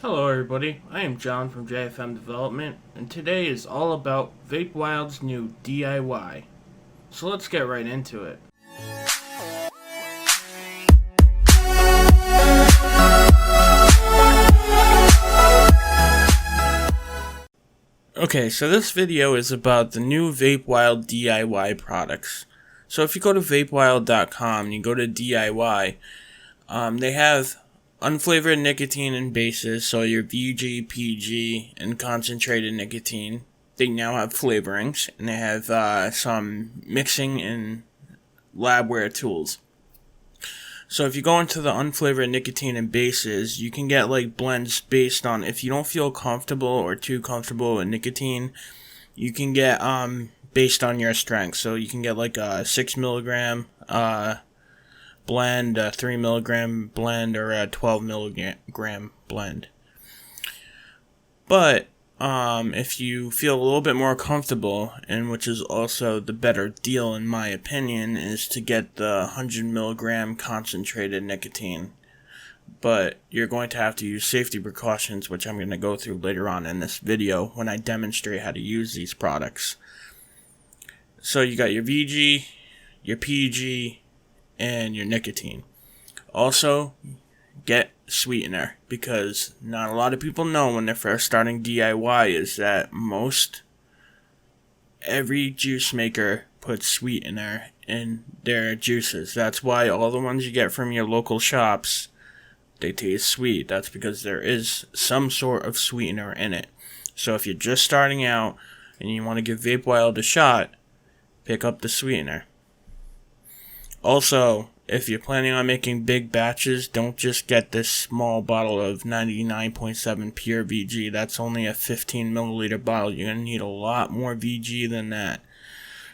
Hello everybody, I am John from JFM Development, and today is all about Vape Wild's new DIY. So let's get right into it. Okay, so this video is about the new Vape Wild DIY products. So if you go to vapewild.com and you go to DIY, they have unflavored nicotine and bases, so your VG, PG, and concentrated nicotine. They now have flavorings, and they have some mixing and labware tools. So if you go into the unflavored nicotine and bases, you can get like blends based on if you don't feel comfortable or too comfortable with nicotine, you can get based on your strength. So you can get like a 6 milligram blend, a 3 milligram blend, or a 12 milligram blend. But if you feel a little bit more comfortable, and which is also the better deal in my opinion, is to get the 100 milligram concentrated nicotine. But you're going to have to use safety precautions, which I'm going to go through later on in this video when I demonstrate how to use these products. So you got your VG, your PG, and your nicotine. Also, get Sweetener, because not a lot of people know when they're first starting DIY is that every juice maker puts Sweetener in their juices. That's why all the ones you get from your local shops, they taste sweet. That's because there is some sort of sweetener in it. So if you're just starting out and you want to give Vape Wild a shot, pick up the Sweetener. Also, if you're planning on making big batches, don't just get this small bottle of 99.7 pure VG. That's only a 15 milliliter bottle. You're going to need a lot more VG than that.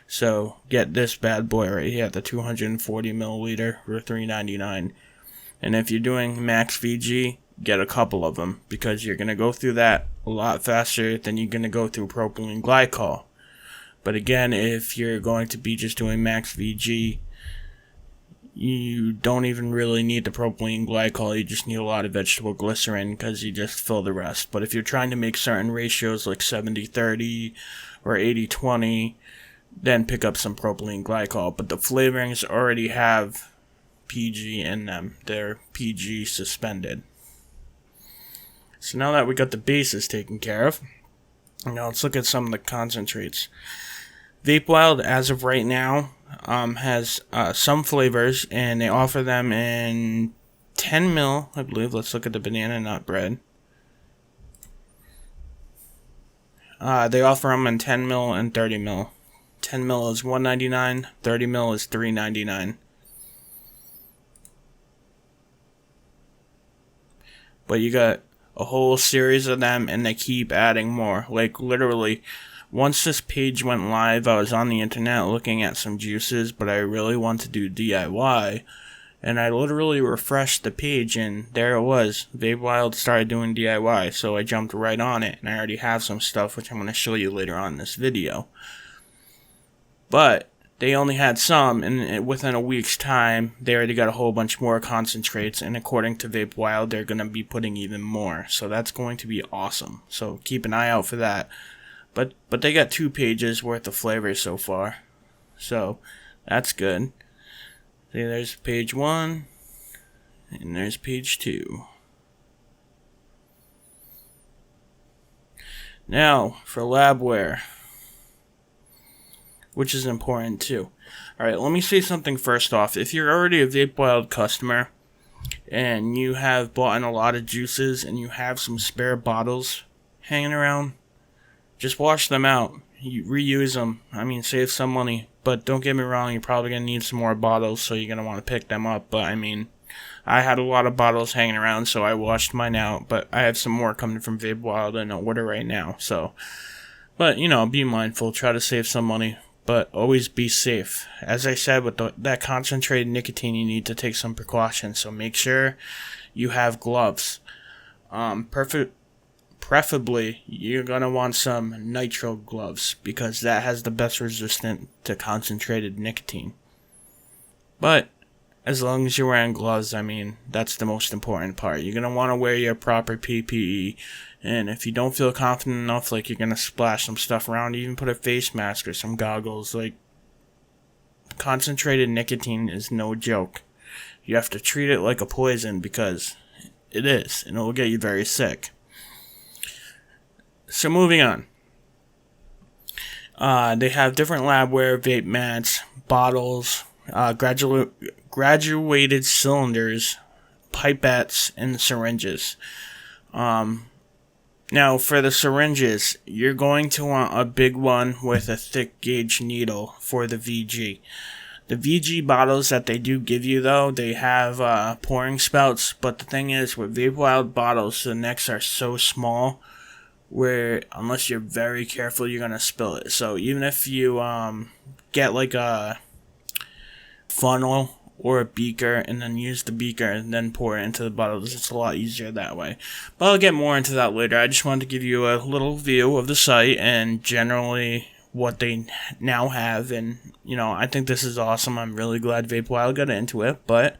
So get this bad boy right here, the 240 milliliter for $3.99. And if you're doing max VG, get a couple of them, because you're going to go through that a lot faster than you're going to go through propylene glycol. But again, if you're going to be just doing max VG, you don't even really need the propylene glycol. You just need a lot of vegetable glycerin, because you just fill the rest. But if you're trying to make certain ratios like 70-30 or 80-20, then pick up some propylene glycol. But the flavorings already have PG in them. They're PG suspended. So now that we got the bases taken care of, now let's look at some of the concentrates. Vape Wild, as of right now, has some flavors, and they offer them in 10 mil, I believe. Let's look at the banana nut bread. They offer them in 10 mil and 30 mil. 10 mil is $1.99, 30 mil is $3.99. But you got a whole series of them, and they keep adding more. Like, literally, once this page went live, I was on the internet looking at some juices, but I really want to do DIY, and I literally refreshed the page, and there it was. Vape Wild started doing DIY, so I jumped right on it, and I already have some stuff, which I'm going to show you later on in this video. But they only had some, and within a week's time, they already got a whole bunch more concentrates, and according to Vape Wild, they're going to be putting even more, so that's going to be awesome. So keep an eye out for that. But they got 2 pages worth of flavors so far, so that's good. See, there's page 1, and there's page 2. Now, for labware, which is important too. Alright, let me say something first off. If you're already a Vape Wild customer, and you have bought in a lot of juices, and you have some spare bottles hanging around, just wash them out. You reuse them. I mean, save some money. But don't get me wrong, you're probably going to need some more bottles, so you're going to want to pick them up. But, I mean, I had a lot of bottles hanging around, so I washed mine out. But I have some more coming from Vape Wild in order right now. So, but, you know, be mindful. Try to save some money. But always be safe. As I said, with that concentrated nicotine, you need to take some precautions. So make sure you have gloves. Preferably, you're going to want some nitro gloves, because that has the best resistance to concentrated nicotine. But As long as you're wearing gloves, I mean, that's the most important part. You're going to want to wear your proper PPE. And if you don't feel confident enough, like you're going to splash some stuff around, even put a face mask or some goggles. Like, concentrated nicotine is no joke. You have to treat it like a poison because it is, and it will get you very sick. So moving on. They have different labware, vape mats, bottles, graduated cylinders, pipettes, and syringes. Now, for the syringes, you're going to want a big one with a thick gauge needle for the VG. The VG bottles that they do give you, though, they have pouring spouts, but the thing is, with Vape Wild bottles, the necks are so small where, unless you're very careful, you're going to spill it. So even if you get like a funnel or a beaker and then use the beaker and then pour it into the bottles, it's a lot easier that way. But I'll get more into that later. I just wanted to give you a little view of the site and generally what they now have, and I think this is awesome. I'm really glad Vape Wild got into it, but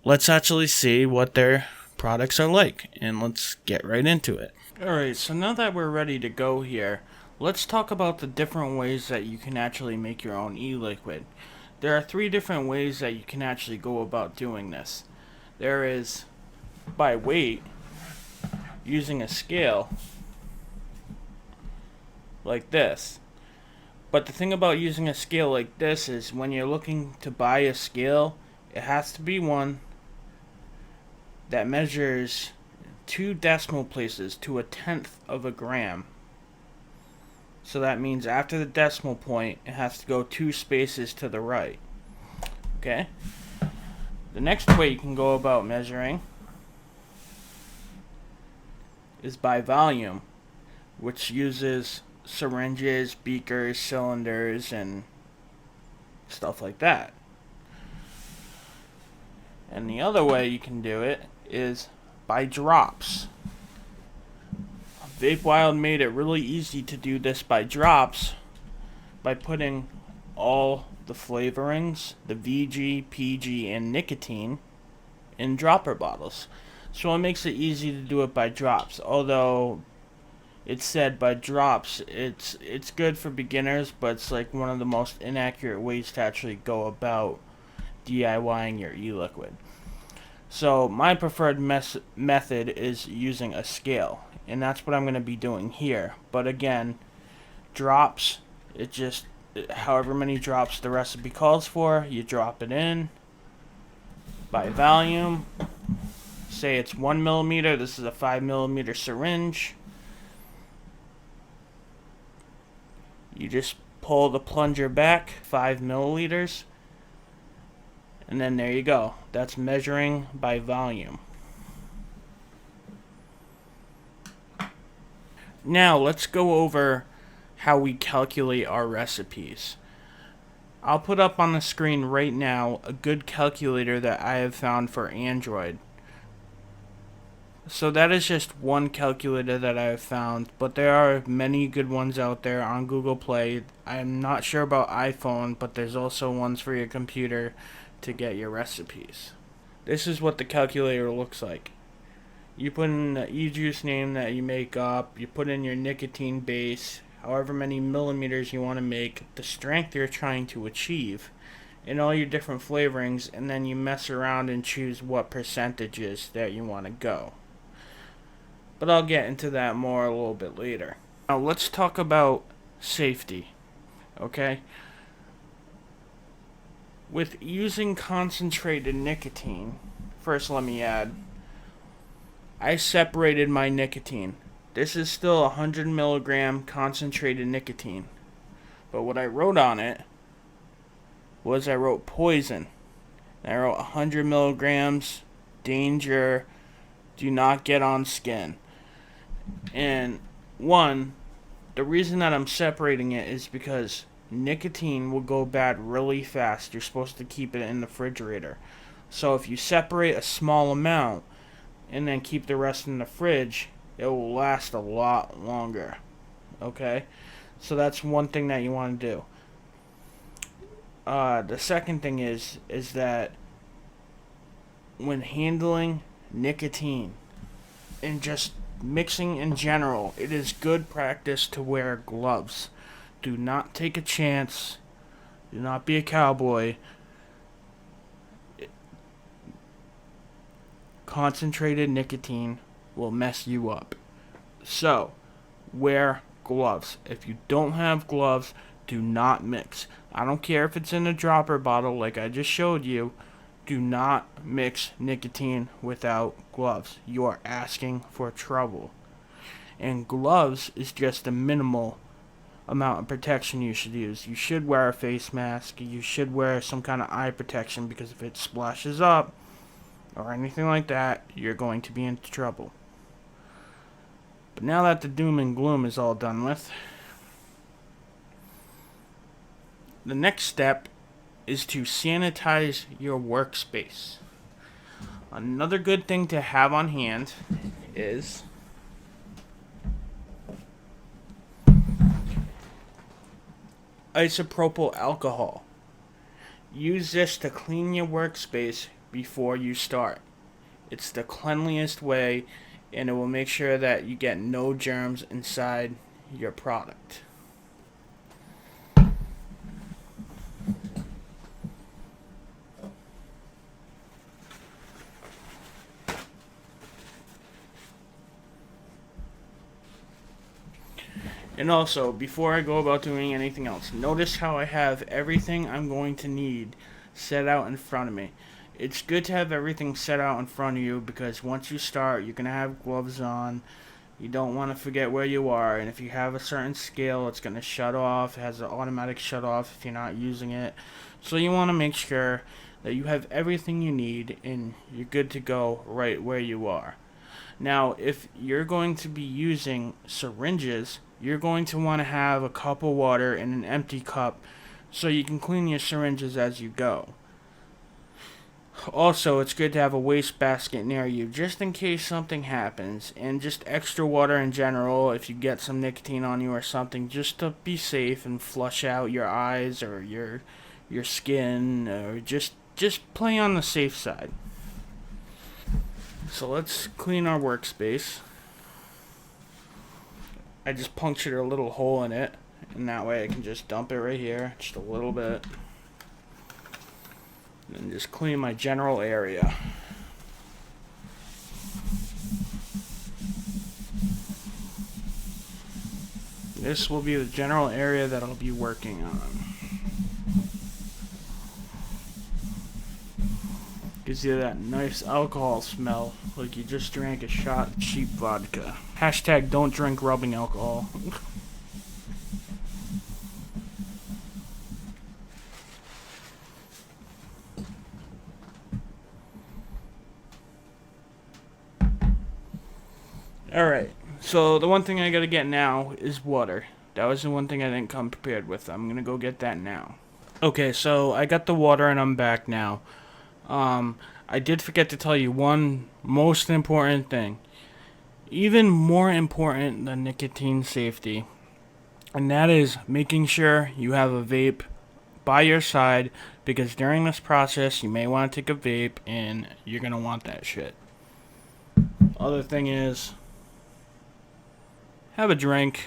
let's actually see what their products are like, and let's get right into it. Alright, so now that we're ready to go here, let's talk about the different ways that you can actually make your own e-liquid. There are 3 different ways that you can actually go about doing this. There is by weight, using a scale like this. But the thing about using a scale like this is when you're looking to buy a scale, it has to be one that measures 2 decimal places to 1/10 of a gram. So that means after the decimal point, it has to go 2 spaces to the right. Okay? The next way you can go about measuring is by volume, which uses syringes, beakers, cylinders, and stuff like that. And the other way you can do it is by drops. Vape Wild made it really easy to do this by drops by putting all the flavorings, the VG, PG, and nicotine in dropper bottles. So it makes it easy to do it by drops. Although it said by drops, it's good for beginners, but it's like one of the most inaccurate ways to actually go about DIYing your e-liquid. So my preferred method is using a scale, and that's what I'm going to be doing here. But again, drops, it just, however many drops the recipe calls for, you drop it in. By volume, say it's 1 millimeter, this is a 5 millimeter syringe. You just pull the plunger back 5 milliliters. And then there you go. That's measuring by volume. Now let's go over how we calculate our recipes. I'll put up on the screen right now a good calculator that I have found for Android. So that is just one calculator that I have found, but there are many good ones out there on Google Play. I'm not sure about iPhone, but there's also ones for your computer to get your recipes. This is what the calculator looks like. You put in the e-juice name that you make up, you put in your nicotine base, however many millimeters you want to make, the strength you're trying to achieve, and all your different flavorings, and then you mess around and choose what percentages that you want to go. But I'll get into that more a little bit later. Now let's talk about safety. Okay? With using concentrated nicotine, first let me add, I separated my nicotine. This is still 100 milligram concentrated nicotine. But what I wrote on it was I wrote poison. And I wrote 100 milligrams, danger, do not get on skin. And the reason that I'm separating it is because nicotine will go bad really fast. You're supposed to keep it in the refrigerator. So if you separate a small amount and then keep the rest in the fridge, it will last a lot longer. Okay? So that's one thing that you want to do. The second thing is that when handling nicotine and just mixing in general, it is good practice to wear gloves. Do not take a chance. Do not be a cowboy. Concentrated nicotine will mess you up. So, wear gloves. If you don't have gloves, do not mix. I don't care if it's in a dropper bottle like I just showed you. Do not mix nicotine without gloves. You are asking for trouble. And gloves is just a minimal amount of protection you should use. You should wear a face mask. You should wear some kind of eye protection, because if it splashes up or anything like that, you're going to be into trouble. But now that the doom and gloom is all done with, the next step is to sanitize your workspace. Another good thing to have on hand is isopropyl alcohol. Use this to clean your workspace before you start. It's the cleanliest way, and it will make sure that you get no germs inside your product. And also, before I go about doing anything else, notice how I have everything I'm going to need set out in front of me. It's good to have everything set out in front of you, because once you start, you're going to have gloves on. You don't want to forget where you are, and if you have a certain scale, it's going to shut off. It has an automatic shut off if you're not using it. So you want to make sure that you have everything you need and you're good to go right where you are. Now, if you're going to be using syringes, you're going to want to have a cup of water and an empty cup so you can clean your syringes as you go. Also, it's good to have a waste basket near you just in case something happens, and just extra water in general if you get some nicotine on you or something, just to be safe and flush out your eyes or your skin, or just play on the safe side. So let's clean our workspace. I just punctured a little hole in it, and that way I can just dump it right here, just a little bit. And just clean my general area. This will be the general area that I'll be working on. Gives you that nice alcohol smell, like you just drank a shot of cheap vodka. Hashtag don't drink rubbing alcohol. Alright, so the one thing I gotta get now is water. That was the one thing I didn't come prepared with. I'm gonna go get that now. Okay, so I got the water and I'm back now. I did forget to tell you one most important thing. Even more important than nicotine safety. And that is making sure you have a vape by your side, because during this process you may want to take a vape and you're gonna want that shit. Other thing is, have a drink.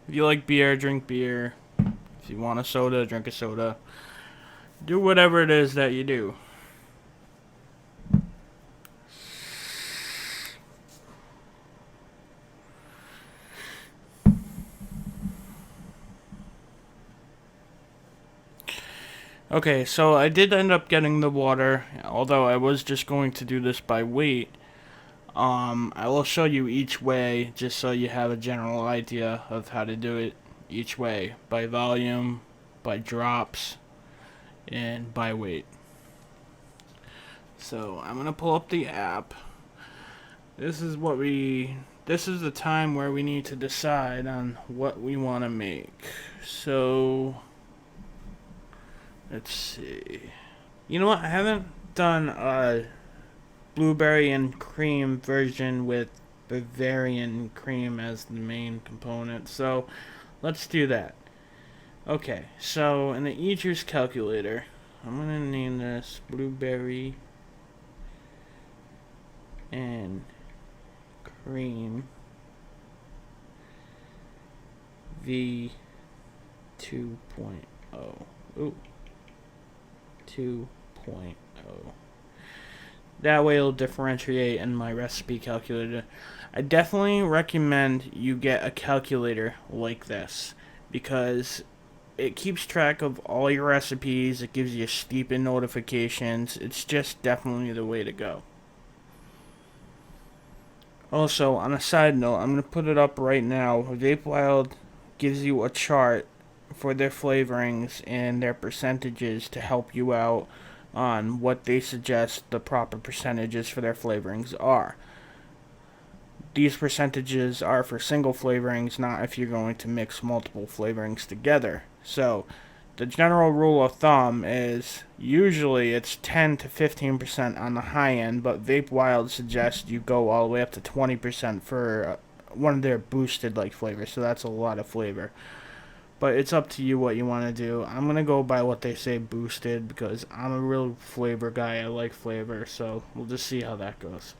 If you like beer, drink beer. If you want a soda, drink a soda. Do whatever it is that you do. Okay, so I did end up getting the water, although I was just going to do this by weight. I will show you each way, just so you have a general idea of how to do it each way. By volume, by drops, and by weight. So, I'm going to pull up the app. This is the time where we need to decide on what we want to make. So, let's see. You know what? I haven't done a blueberry and cream version with Bavarian Cream as the main component. So, let's do that. Okay, so in the e-juice calculator, I'm going to name this blueberry and Cream V 2.0. Ooh. 2.0. That way it'll differentiate in my recipe calculator. I definitely recommend you get a calculator like this because it keeps track of all your recipes. It gives you steeping notifications. It's just definitely the way to go. Also, on a side note, I'm going to put it up right now. Vape Wild gives you a chart for their flavorings and their percentages to help you out on what they suggest the proper percentages for their flavorings are. These percentages are for single flavorings, not if you're going to mix multiple flavorings together. So, the general rule of thumb is usually it's 10 to 15% on the high end, but Vape Wild suggests you go all the way up to 20% for one of their boosted like flavors, so that's a lot of flavor. But it's up to you what you want to do. I'm going to go by what they say boosted because I'm a real flavor guy. I like flavor, so we'll just see how that goes.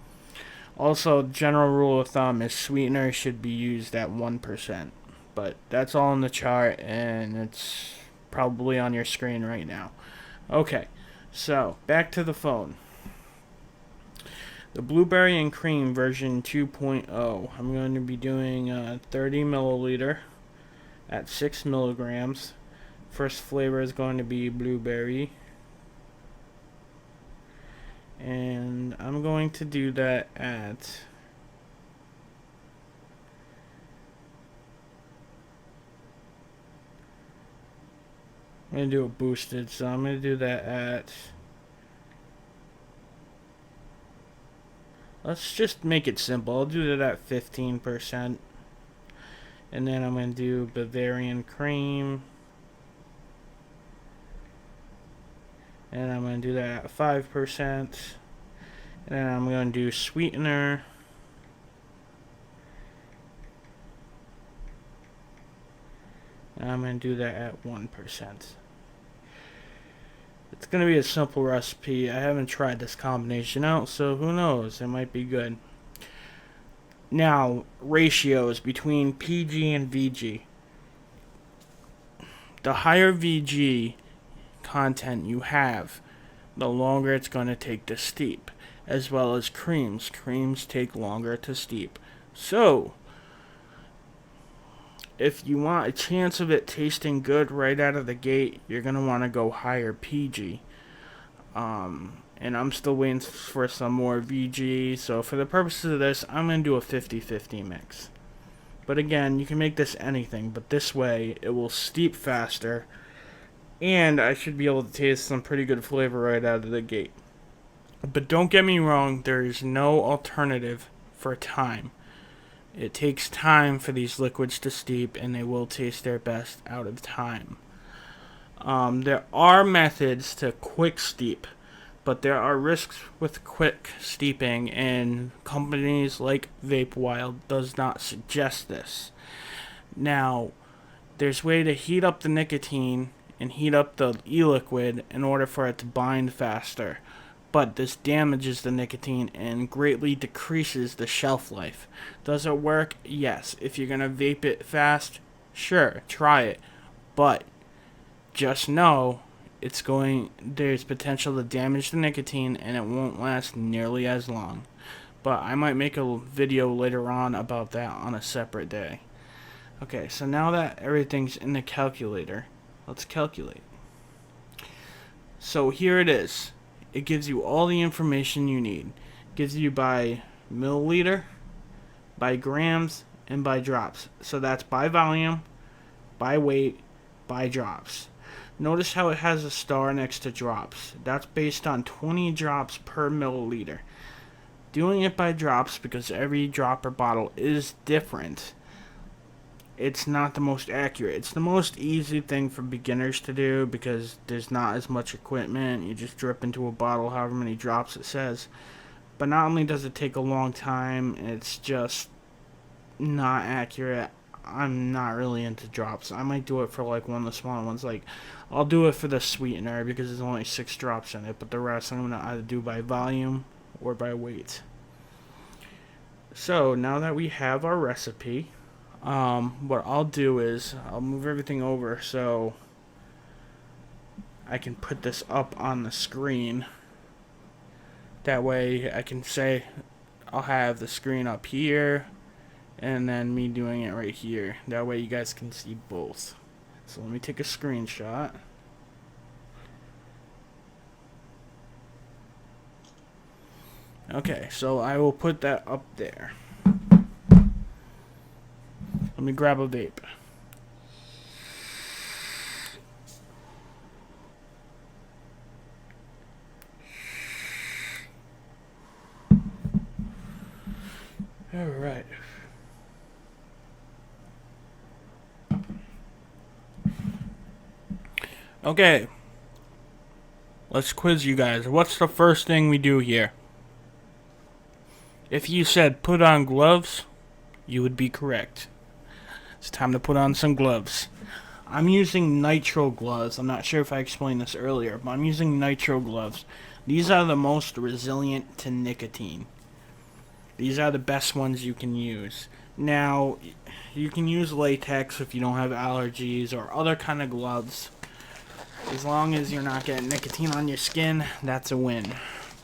Also, general rule of thumb is sweetener should be used at 1%. But that's all in the chart, and it's probably on your screen right now. Okay, so back to the phone. The Bavarian Cream version 2.0. I'm going to be doing 30 milliliter at 6 milligrams. First flavor is going to be blueberry. And I'm going to do that at I'm going to do a boosted, so I'm going to do that at, let's just make it simple. I'll do that at 15%. And then I'm going to do Bavarian Cream. And I'm going to do that at 5%. And then I'm going to do Sweetener. And I'm going to do that at 1%. It's going to be a simple recipe. I haven't tried this combination out, so who knows? It might be good. Now, ratios between PG and VG. The higher VG content you have, the longer it's going to take to steep. As well as creams. Creams take longer to steep. So, if you want a chance of it tasting good right out of the gate, you're going to want to go higher PG. And I'm still waiting for some more VG, so for the purposes of this, I'm going to do a 50-50 mix. But again, you can make this anything, but this way, it will steep faster, and I should be able to taste some pretty good flavor right out of the gate. But don't get me wrong, there is no alternative for time. It takes time for these liquids to steep, and they will taste their best out of time. There are methods to quick steep, but there are risks with quick steeping, and companies like Vape Wild does not suggest this. Now, there's a way to heat up the nicotine and heat up the e-liquid in order for it to bind faster. But this damages the nicotine and greatly decreases the shelf life. Does it work? Yes. If you're going to vape it fast, sure, try it. But just know there's potential to damage the nicotine and it won't last nearly as long. But I might make a video later on about that on a separate day. Okay, so now that everything's in the calculator, let's calculate. So here it is. It gives you all the information you need. It gives you by milliliter, by grams, and by drops. So that's by volume, by weight, by drops. Notice how it has a star next to drops. That's based on 20 drops per milliliter. Doing it by drops, because every drop or bottle is different, it's not the most accurate. It's the most easy thing for beginners to do because there's not as much equipment. You just drip into a bottle however many drops it says. But not only does it take a long time, it's just not accurate. I'm not really into drops. I might do it for like one of the smaller ones. Like, I'll do it for the sweetener because there's only 6 drops in it. But the rest I'm going to either do by volume or by weight. So now that we have our recipe, what I'll do is I'll move everything over so I can put this up on the screen. That way I can say I'll have the screen up here and then me doing it right here. That way you guys can see both. So let me take a screenshot. Okay, so I will put that up there. Let me grab a vape. Alright. Okay. Let's quiz you guys. What's the first thing we do here? If you said put on gloves, you would be correct. It's time to put on some gloves. I'm using nitro gloves. I'm not sure if I explained this earlier, but I'm using nitro gloves. These are the most resilient to nicotine. These are the best ones you can use. Now, you can use latex if you don't have allergies or other kind of gloves. As long as you're not getting nicotine on your skin, that's a win.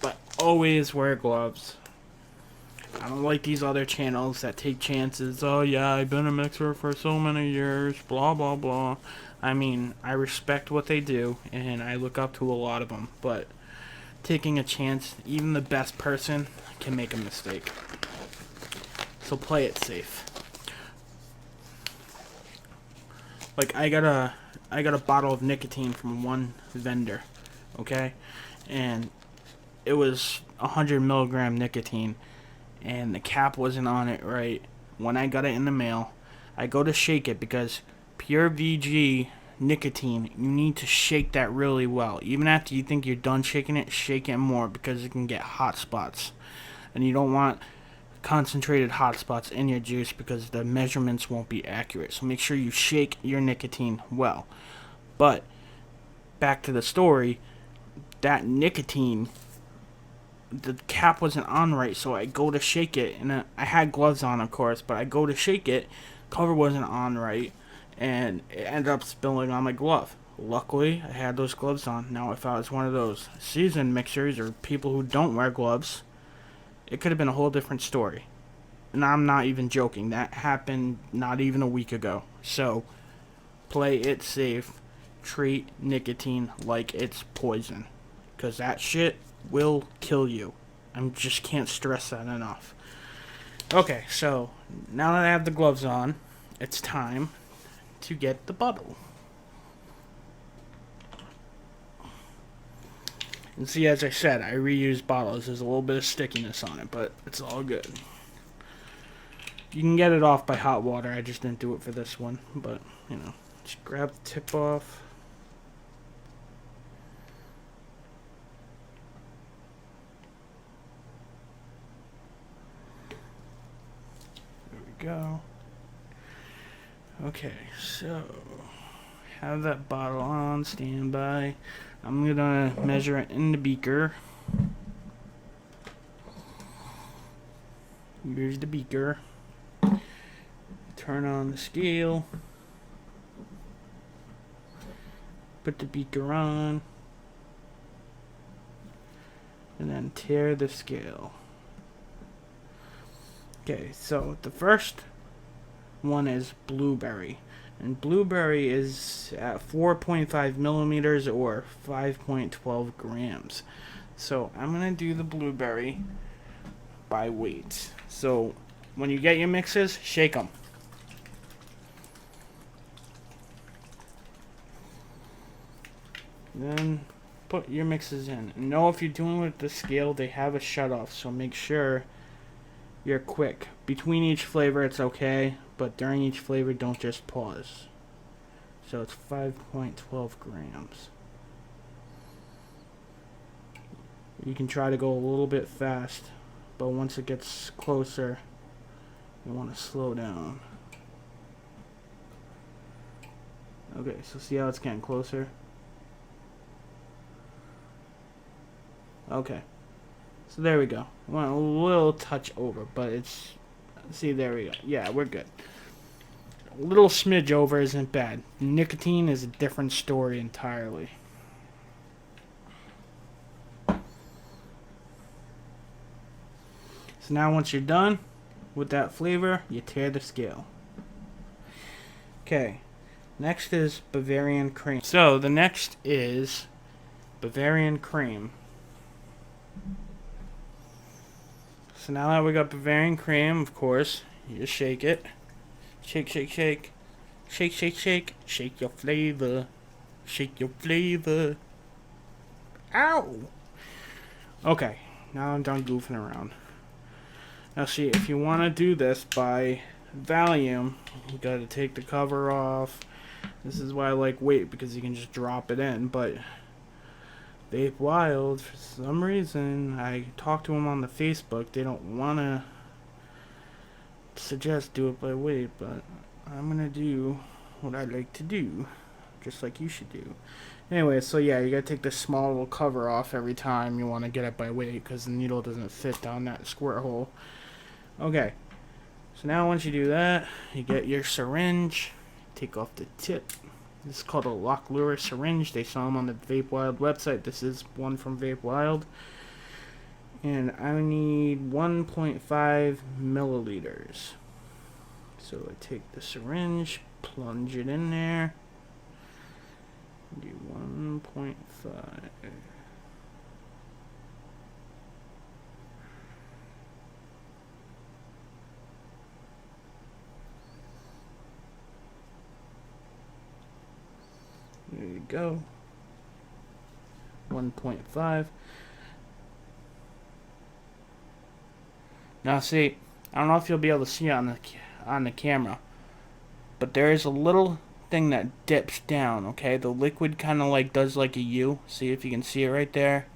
But always wear gloves. I don't like these other channels that take chances. Oh yeah, I've been a mixer for so many years, blah blah blah. I mean, I respect what they do, and I look up to a lot of them, but taking a chance, even the best person can make a mistake. So play it safe. Like, I got a bottle of nicotine from one vendor, okay? And it was 100 milligram nicotine, and the cap wasn't on it right. When I got it in the mail, I go to shake it because pure VG nicotine, you need to shake that really well. Even after you think you're done shaking it, shake it more because it can get hot spots. And you don't want concentrated hot spots in your juice because the measurements won't be accurate. So make sure you shake your nicotine well. But back to the story, that nicotine, the cap wasn't on right, so I go to shake it, and I had gloves on, of course, but I go to shake it, cover wasn't on right, and it ended up spilling on my glove. Luckily, I had those gloves on. Now, if I was one of those seasoned mixers or people who don't wear gloves, it could have been a whole different story. And I'm not even joking. That happened not even a week ago. So, play it safe. Treat nicotine like it's poison. Because that shit will kill you. I just can't stress that enough. Okay, so now that I have the gloves on, it's time to get the bottle. And see, as I said, I reuse bottles. There's a little bit of stickiness on it, but it's all good. You can get it off by hot water. I just didn't do it for this one, but, you know, just grab the tip off. Go. Okay, so have that bottle on standby. I'm gonna measure it in the beaker. Here's the beaker. Turn on the scale. Put the beaker on. And then tear the scale. Okay, so the first one is blueberry. And blueberry is at 4.5 millimeters or 5.12 grams. So I'm going to do the blueberry by weight. So when you get your mixes, shake them. Then put your mixes in. And know if you're doing with the scale, they have a shutoff, so make sure you're quick. Between each flavor, it's okay, but during each flavor, don't just pause. So it's 5.12 grams. You can try to go a little bit fast, but once it gets closer, you want to slow down. Okay, so see how it's getting closer? Okay. So there we go. Went a little touch over, but it's See, there we go. Yeah, we're good. A little smidge over isn't bad. Nicotine is a different story entirely. So now once you're done with that flavor, you tear the scale. Okay, next is Bavarian Cream. So the next is Bavarian Cream. So now that we got Bavarian Cream, of course, you just shake it. Shake, shake, shake. Shake, shake, shake. Shake your flavor. Shake your flavor. Ow! Okay, now I'm done goofing around. Now see, if you want to do this by volume, you gotta take the cover off. This is why I like Vape, because you can just drop it in. But Vape Wild, for some reason, I talked to them on the Facebook, they don't want to suggest do it by Vape, but I'm gonna do what I like to do, just like you should do. Anyway, so yeah, you gotta take this small little cover off every time you want to get it by Vape, because the needle doesn't fit down that squirt hole. Okay, so now once you do that, you get your syringe, take off the tip. This is called a lock lure syringe. They sell them on the Vape Wild website. This is one from Vape Wild. And I need 1.5 milliliters. So I take the syringe, plunge it in there, do 1.5. There you go. 1.5. Now see, I don't know if you'll be able to see it on the camera, but there is a little thing that dips down, okay? The liquid kind of like does like a U. See if you can see it right there.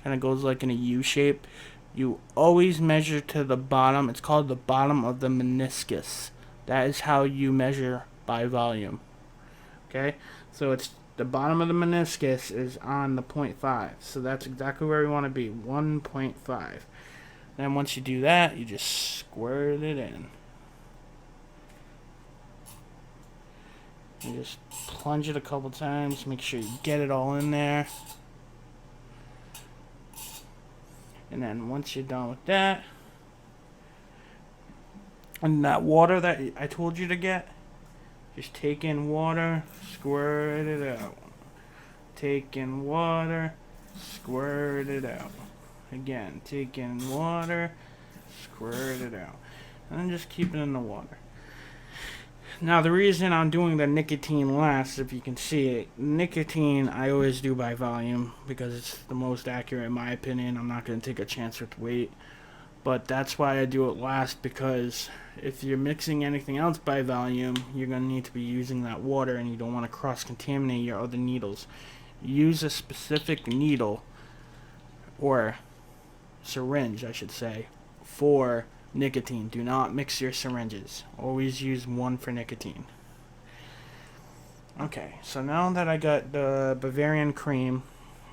Kind of goes like in a U shape. You always measure to the bottom. It's called the bottom of the meniscus. That is how you measure by volume. Okay? So it's the bottom of the meniscus is on the 0.5. So that's exactly where we want to be, 1.5. Then once you do that, you just squirt it in. You just plunge it a couple times, make sure you get it all in there. And then once you're done with that, and that water that I told you to get, just take in water, squirt it out. Take in water, squirt it out. Again, take in water, squirt it out. And then just keep it in the water. Now the reason I'm doing the nicotine last, if you can see it, nicotine I always do by volume because it's the most accurate in my opinion. I'm not going to take a chance with weight. But that's why I do it last, because if you're mixing anything else by volume, you're going to need to be using that water, and you don't want to cross-contaminate your other needles. Use a specific needle, or syringe I should say, for nicotine. Do not mix your syringes. Always use one for nicotine. Okay, so now that I got the Bavarian Cream,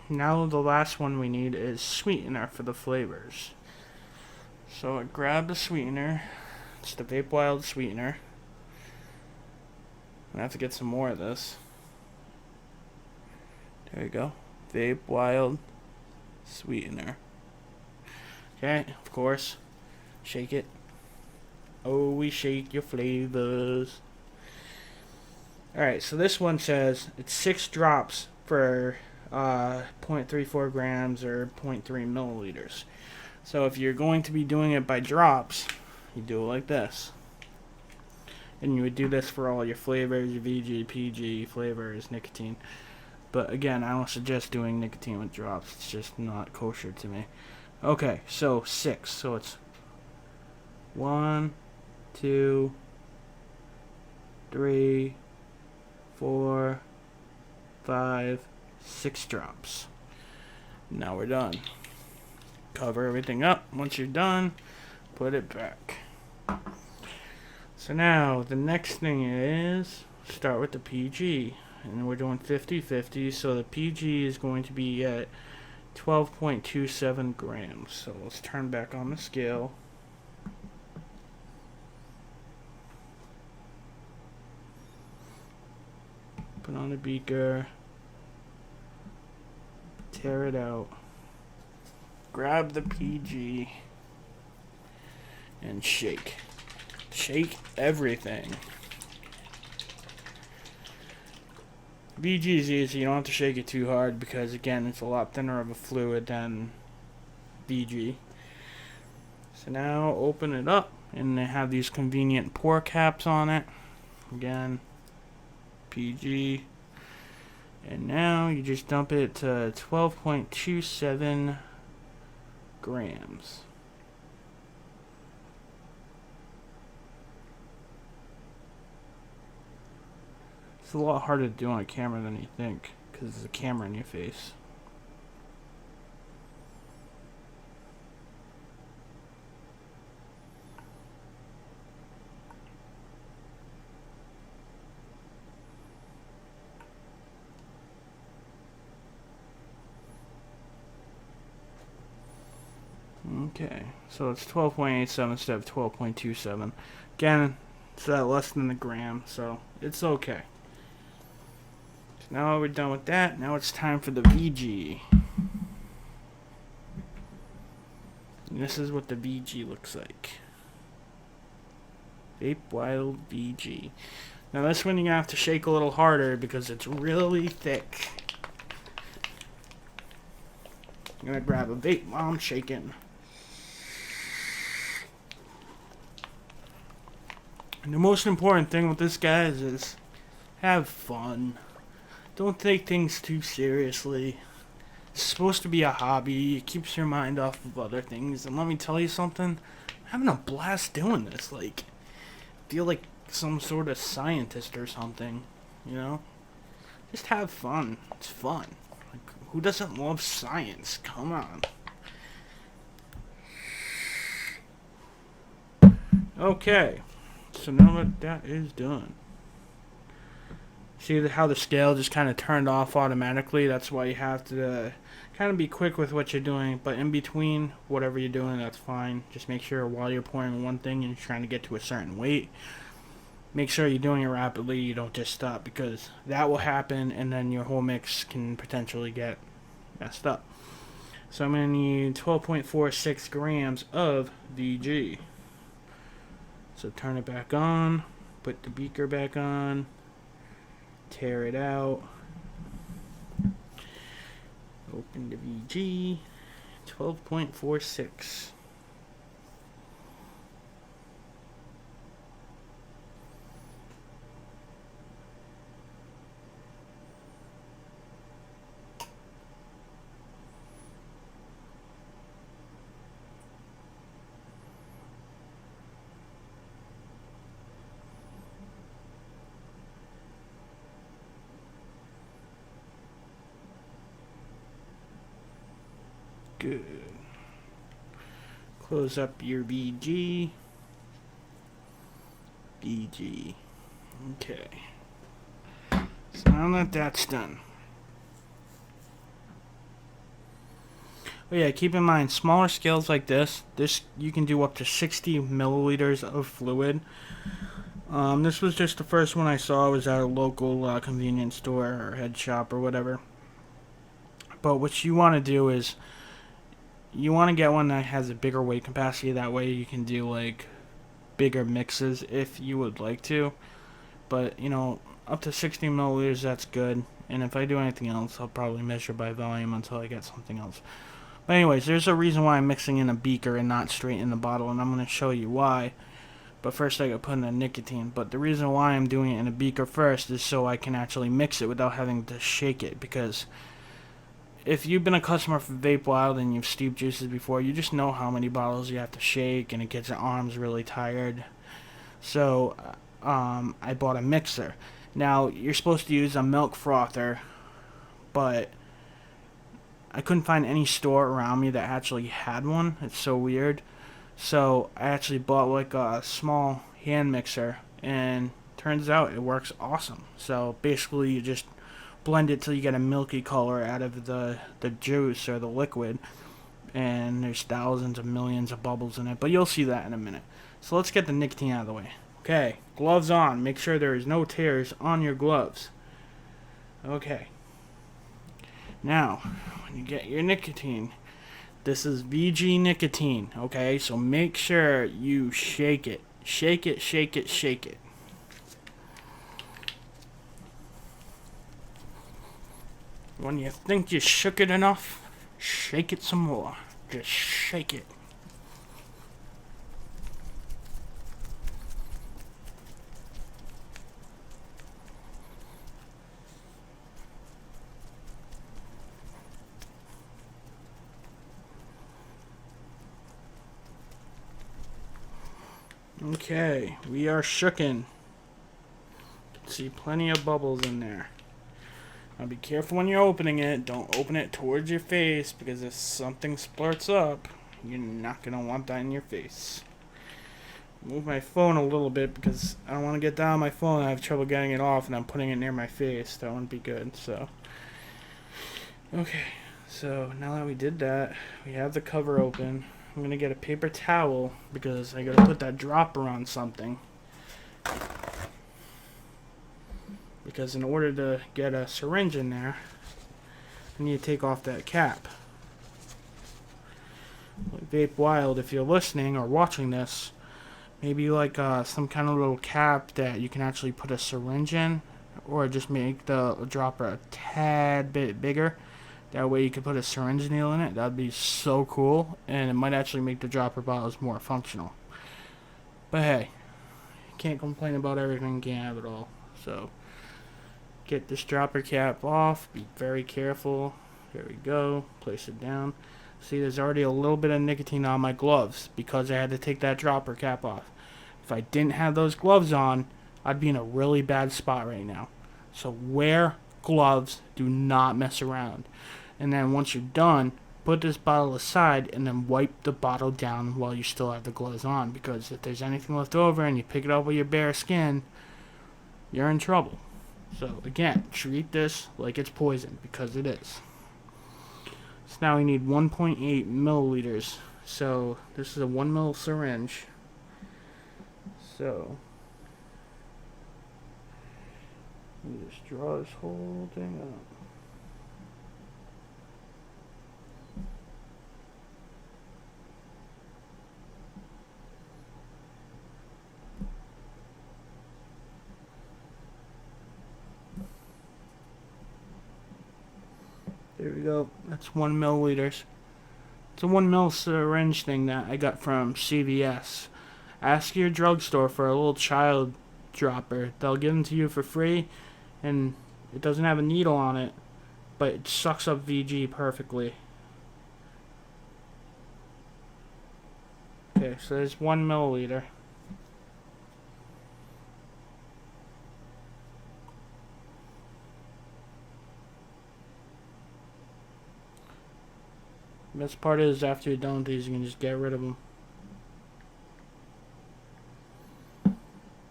now the last one we need is Sweetener for the flavors. So I grab the Sweetener. It's the Vape Wild Sweetener. I have to get some more of this. There you go. Vape Wild Sweetener. Okay, of course. Shake it. Oh, we shake your flavors. Alright, so this one says it's 6 drops for 0.34 grams or 0.3 milliliters. So if you're going to be doing it by drops, you do it like this. And you would do this for all your flavors, your VG, PG, flavors, nicotine. But again, I don't suggest doing nicotine with drops. It's just not kosher to me. Okay, so 6. So it's 1, 2, 3, 4, 5, 6 drops. Now we're done. Cover everything up. Once you're done, put it back. So now the next thing is start with the PG, and we're doing 50-50, so the PG is going to be at 12.27 grams. So let's turn back on the scale. Put on the beaker. Tear it out. Grab the PG. And shake. Shake everything. VG is easy. You don't have to shake it too hard because, again, it's a lot thinner of a fluid than VG. So now open it up, and they have these convenient pour caps on it. Again, PG. And now you just dump it to 12.27 grams. It's a lot harder to do on a camera than you think, because there's a camera in your face. Okay, so it's 12.87 instead of 12.27. Again, it's less than the gram, so it's okay. So now we're done with that. Now it's time for the VG. And this is what the VG looks like. Vape Wild VG. Now this one you're going to have to shake a little harder because it's really thick. I'm going to grab a vape while I'm shaking. And the most important thing with this, guys, is have fun. Don't take things too seriously. It's supposed to be a hobby. It keeps your mind off of other things. And let me tell you something. I'm having a blast doing this. Like, I feel like some sort of scientist or something. You know? Just have fun. It's fun. Like, who doesn't love science? Come on. Okay. So now that that is done. See how the scale just kind of turned off automatically? That's why you have to kind of be quick with what you're doing. But in between, whatever you're doing, that's fine. Just make sure while you're pouring one thing and you're trying to get to a certain weight, make sure you're doing it rapidly. You don't just stop, because that will happen and then your whole mix can potentially get messed up. So I'm going to need 12.46 grams of VG. So turn it back on, put the beaker back on, tear it out, open the VG, 12.46. Good. Close up your VG. VG. Okay. So now that that's done. Oh yeah, keep in mind, smaller scales like this you can do up to 60 milliliters of fluid. This was just the first one I saw. It was at a local convenience store or head shop or whatever. But what you want to do is you want to get one that has a bigger weight capacity. That way you can do like bigger mixes if you would like to. But, you know, up to 60 milliliters, that's good. And if I do anything else, I'll probably measure by volume until I get something else. But anyways, there's a reason why I'm mixing in a beaker and not straight in the bottle, and I'm going to show you why. But first I got to put in the nicotine. But the reason why I'm doing it in a beaker first is so I can actually mix it without having to shake it. Because if you've been a customer for Vape Wild and you've steeped juices before, you just know how many bottles you have to shake, and it gets your arms really tired. So I bought a mixer. Now, you're supposed to use a milk frother, but I couldn't find any store around me that actually had one. It's so weird. So I actually bought like a small hand mixer, and turns out it works awesome. So basically you just blend it till you get a milky color out of the juice or the liquid, and there's thousands of millions of bubbles in it, but you'll see that in a minute. So let's get the nicotine out of the way. Okay, gloves on. Make sure there is no tears on your gloves. Okay. Now, when you get your nicotine, this is VG nicotine, okay? So make sure you shake it. Shake it, shake it, shake it. When you think you shook it enough, shake it some more. Just shake it. Okay, we are shooken. See plenty of bubbles in there. Now be careful when you're opening it. Don't open it towards your face, because if something splurts up, you're not going to want that in your face. Move my phone a little bit because I don't want to get down on my phone. I have trouble getting it off and I'm putting it near my face. That wouldn't be good. So, okay. So now that we did that, we have the cover open. I'm going to get a paper towel because I got to put that dropper on something. Because in order to get a syringe in there, I need to take off that cap. Vape Wild, if you're listening or watching this, maybe like some kind of little cap that you can actually put a syringe in, or just make the dropper a tad bit bigger. That way you can put a syringe needle in it. That'd be so cool, and it might actually make the dropper bottles more functional. But hey, can't complain about everything, can't have it all. So, get this dropper cap off, be very careful. There we go, place it down. See, there's already a little bit of nicotine on my gloves because I had to take that dropper cap off. If I didn't have those gloves on, I'd be in a really bad spot right now. So wear gloves, do not mess around. And then once you're done, put this bottle aside and then wipe the bottle down while you still have the gloves on, because if there's anything left over and you pick it up with your bare skin, you're in trouble. So again, treat this like it's poison, because it is. So now we need 1.8 milliliters. So this is a 1 ml syringe. So let me just draw this whole thing up. There we go. That's 1 milliliters. It's a 1 ml syringe thing that I got from CVS. Ask your drugstore for a little child dropper. They'll give them to you for free, and it doesn't have a needle on it, but it sucks up VG perfectly. Okay, so there's 1 milliliter. The best part is after you're done with these, you can just get rid of them.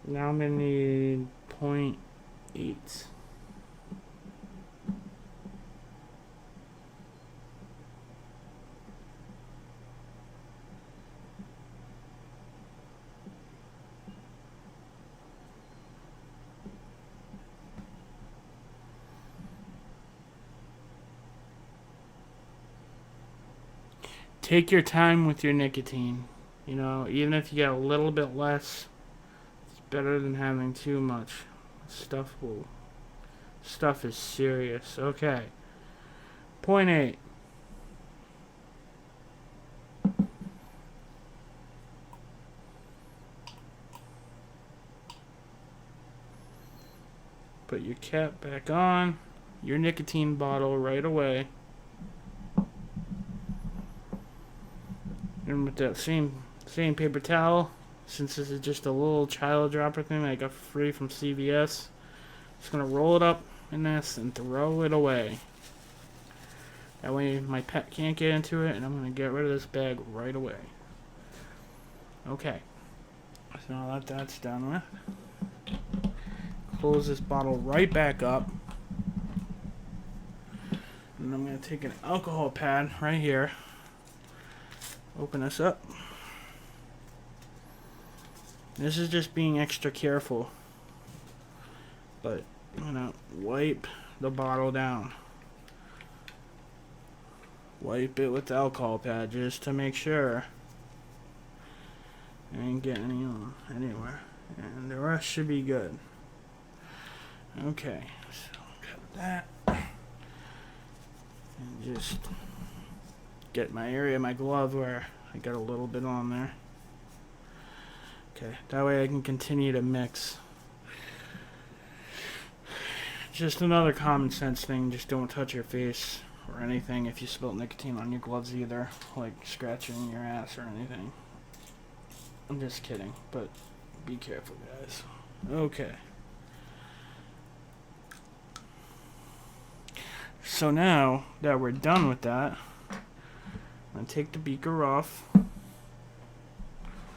Now I'm going to need 0.8. Take your time with your nicotine. You know, even if you get a little bit less, it's better than having too much. Stuff is serious. Okay. 0.8. Put your cap back on. Your nicotine bottle right away. And with that same paper towel, since this is just a little child dropper thing that I got for free from CVS, just gonna roll it up in this and throw it away. That way my pet can't get into it, and I'm gonna get rid of this bag right away. Okay, so now that that's done with, close this bottle right back up, and I'm gonna take an alcohol pad right here. Open this up. This is just being extra careful. But I'm gonna wipe the bottle down. Wipe it with the alcohol pad just to make sure I ain't getting any on anywhere. And the rest should be good. Okay, so cut that. And just get my area of my glove where I got a little bit on there. Okay, that way I can continue to mix. Just another common sense thing, just don't touch your face or anything if you spill nicotine on your gloves either, like scratching your ass or anything. I'm just kidding, but be careful, guys. Okay. So now that we're done with that, I'm going to take the beaker off,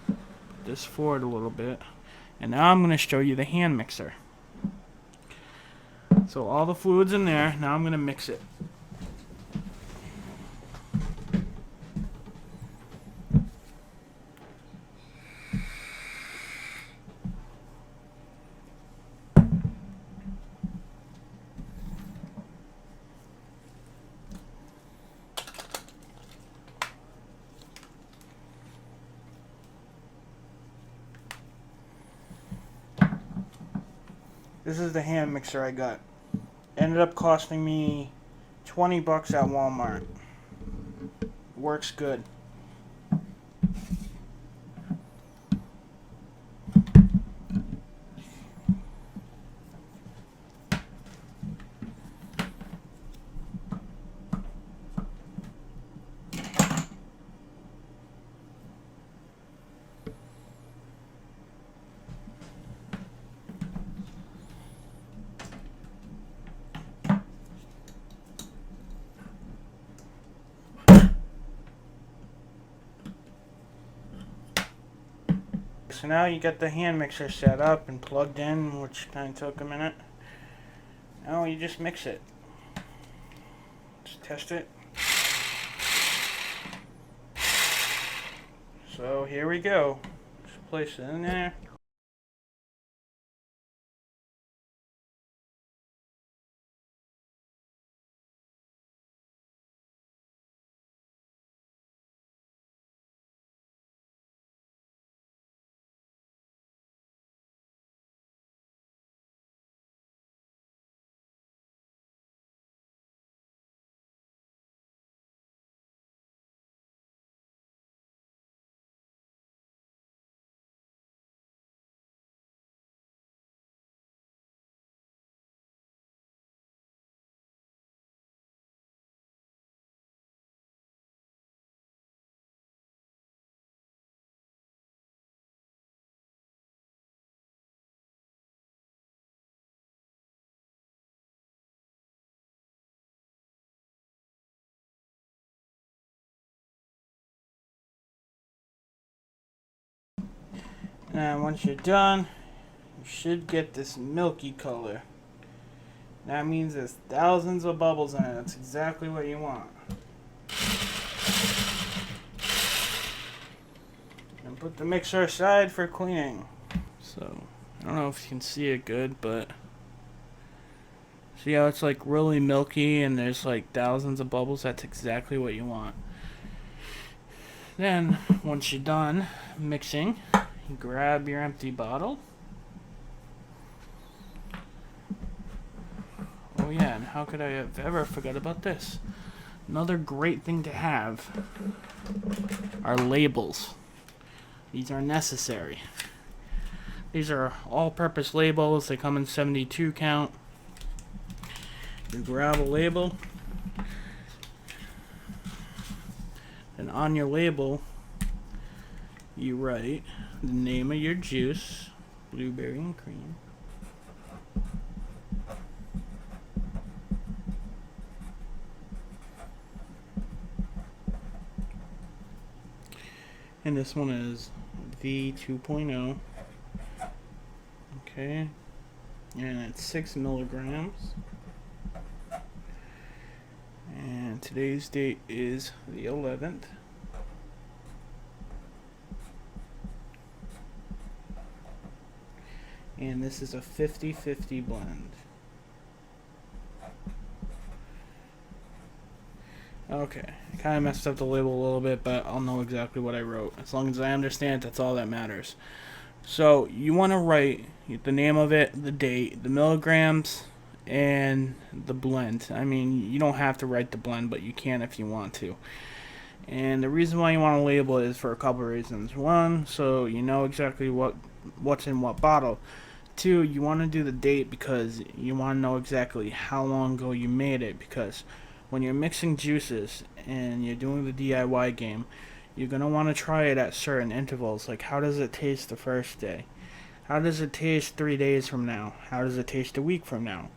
put this forward a little bit, and now I'm going to show you the hand mixer. So all the fluid's in there, now I'm going to mix it. This is the hand mixer I got. Ended up costing me $20 at Walmart. Works good. So now you got the hand mixer set up and plugged in, which kind of took a minute. Now you just mix it. Just test it. So here we go. Just place it in there. And once you're done, you should get this milky color. That means there's thousands of bubbles in it. That's exactly what you want. And put the mixer aside for cleaning. So, I don't know if you can see it good, but see how it's like really milky and there's like thousands of bubbles? That's exactly what you want. Then, once you're done mixing, you grab your empty bottle. Oh yeah, and how could I have ever forgot about this? Another great thing to have are labels. These are necessary. These are all-purpose labels. They come in 72 count. You grab a label, and on your label, you write the name of your juice, Bavarian Cream. And this one is V2.0. Okay. And it's 6 milligrams. And today's date is the 11th. And this is a 50-50 blend. Okay, I kind of messed up the label a little bit, but I'll know exactly what I wrote. As long as I understand, that's all that matters. So you want to write the name of it, the date, the milligrams, and the blend. I mean, you don't have to write the blend, but you can if you want to. And the reason why you want to label it is for a couple of reasons. One, so you know exactly what's in what bottle. Two, you want to do the date because you want to know exactly how long ago you made it, because when you're mixing juices and you're doing the DIY game, you're going to want to try it at certain intervals. Like, how does it taste the first day? How does it taste 3 days from now? How does it taste a week from now?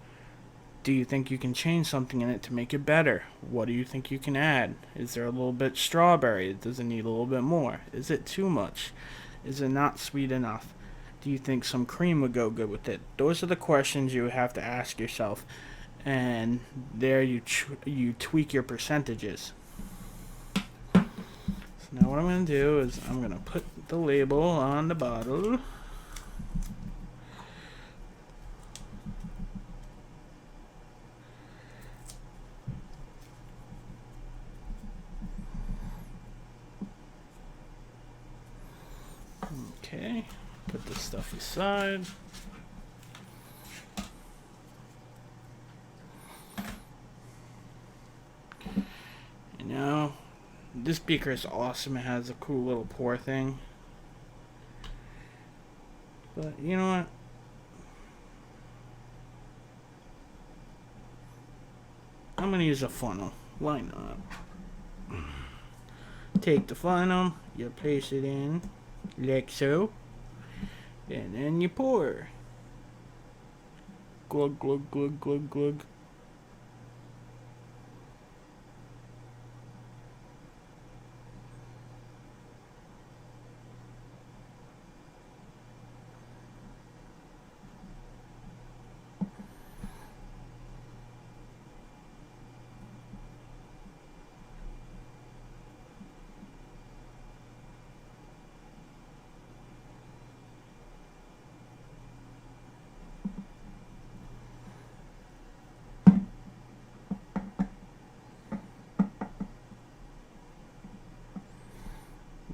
Do you think you can change something in it to make it better? What do you think you can add? Is there a little bit strawberry? Does it need a little bit more? Is it too much? Is it not sweet enough? Do you think some cream would go good with it? Those are the questions you have to ask yourself. And there you tweak your percentages. So now what I'm going to do is I'm going to put the label on the bottle. Okay, put this stuff aside. You know, this beaker is awesome. It has a cool little pour thing. But you know what? I'm going to use a funnel. Why not? Take the funnel, you place it in like so, and then you pour. Glug, glug, glug, glug, glug.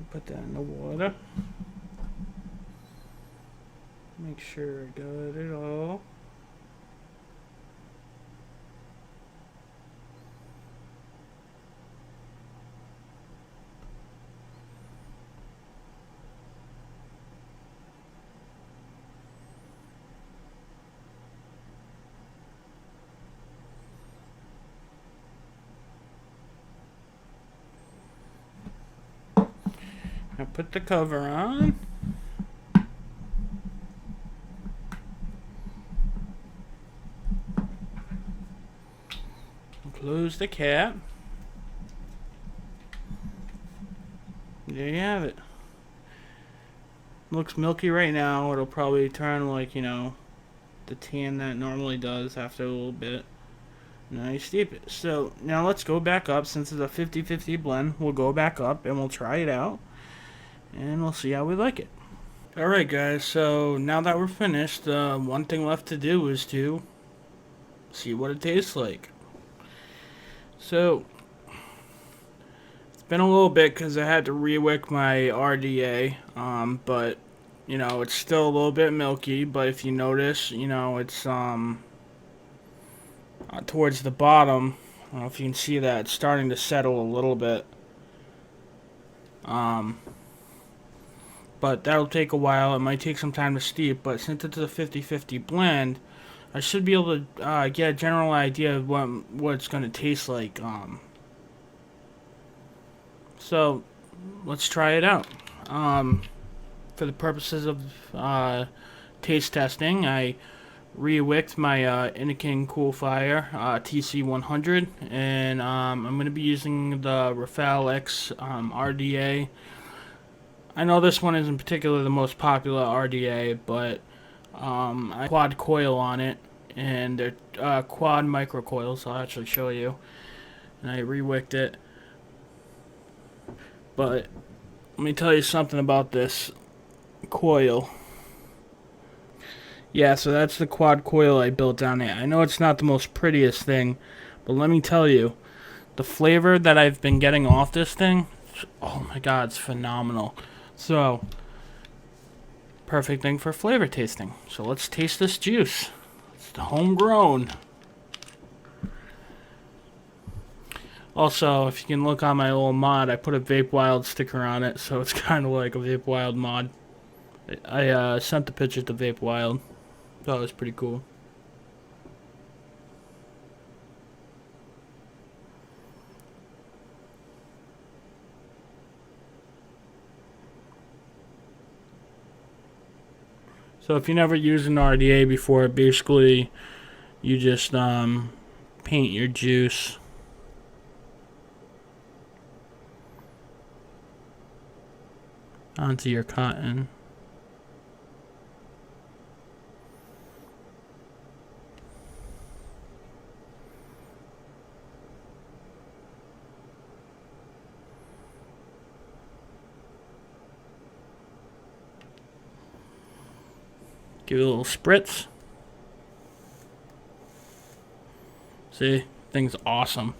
Put that in the water. Make sure I got it all. Now put the cover on. Close the cap. There you have it. Looks milky right now. It'll probably turn like, you know, the tan that it normally does after a little bit. Now you steep it. So now let's go back up. Since it's a 50-50 blend, we'll go back up and we'll try it out. And we'll see how we like it. Alright guys, so now that we're finished, one thing left to do is to see what it tastes like. So, it's been a little bit because I had to re-wick my RDA, but, you know, it's still a little bit milky, but if you notice, you know, it's, towards the bottom, I don't know if you can see that, it's starting to settle a little bit. But that'll take a while. It might take some time to steep, but since it's a 50-50 blend, I should be able to get a general idea of what it's going to taste like. So, let's try it out. For the purposes of taste testing, I re-wicked my Innokin Cool Fire TC100, and I'm going to be using the Rafale X RDA. I know this one isn't particularly the most popular RDA, but I quad coil on it, and they're quad micro coils. I'll actually show you. And I re-wicked it. But let me tell you something about this coil. Yeah, so that's the quad coil I built down there. I know it's not the most prettiest thing, but let me tell you, The flavor that I've been getting off this thing, oh my god, it's phenomenal. So, perfect thing for flavor tasting. So let's taste this juice. It's homegrown. Also, if you can look on my little mod, I put a Vape Wild sticker on it, so it's kind of like a Vape Wild mod. I sent the picture to Vape Wild. Thought it was pretty cool. So if you never used an RDA before, basically you just paint your juice. Onto your cotton. Give it a little spritz. See? Thing's awesome.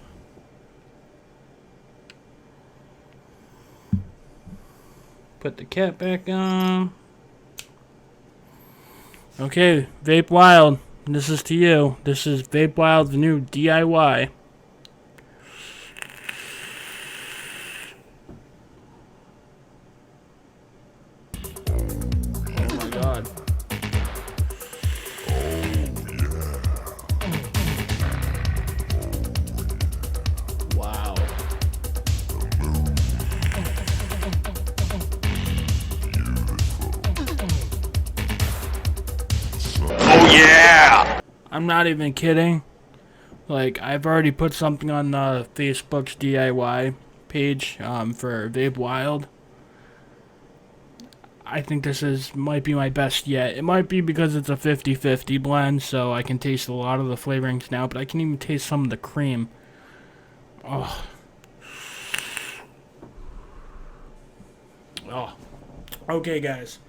Put the cap back on. Okay, Vape Wild. This is to you. This is Vape Wild's new DIY. Oh my god. Wow. Oh yeah! I'm not even kidding. Like, I've already put something on Facebook's DIY page for Vape Wild. I think this might be my best yet. It might be because it's a 50-50 blend, so I can taste a lot of the flavorings now, but I can even taste some of the cream. Oh. Oh. Okay, guys.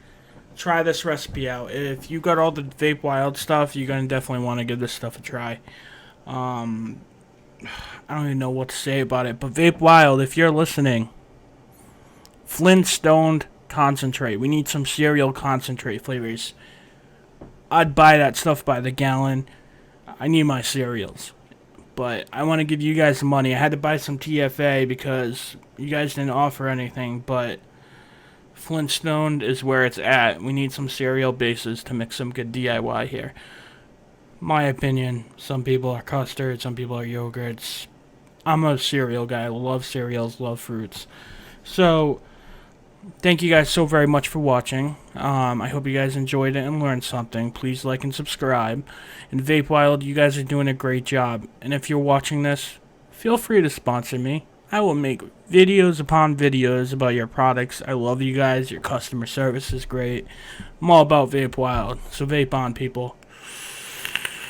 Try this recipe out. If you got all the Vape Wild stuff, you're going to definitely want to give this stuff a try. I don't even know what to say about it, but Vape Wild, if you're listening, Flintstone concentrate. We need some cereal concentrate flavors. I'd buy that stuff by the gallon. I need my cereals. But I want to give you guys the money. I had to buy some TFA because you guys didn't offer anything, but Flintstone is where it's at. We need some cereal bases to make some good DIY here. My opinion, some people are custard, some people are yogurts. I'm a cereal guy. I love cereals, love fruits. So, thank you guys so very much for watching. I hope you guys enjoyed it and learned something. Please like and subscribe. And Vape Wild, you guys are doing a great job. And if you're watching this, feel free to sponsor me. I will make videos upon videos about your products. I love you guys. Your customer service is great. I'm all about Vape Wild. So vape on, people.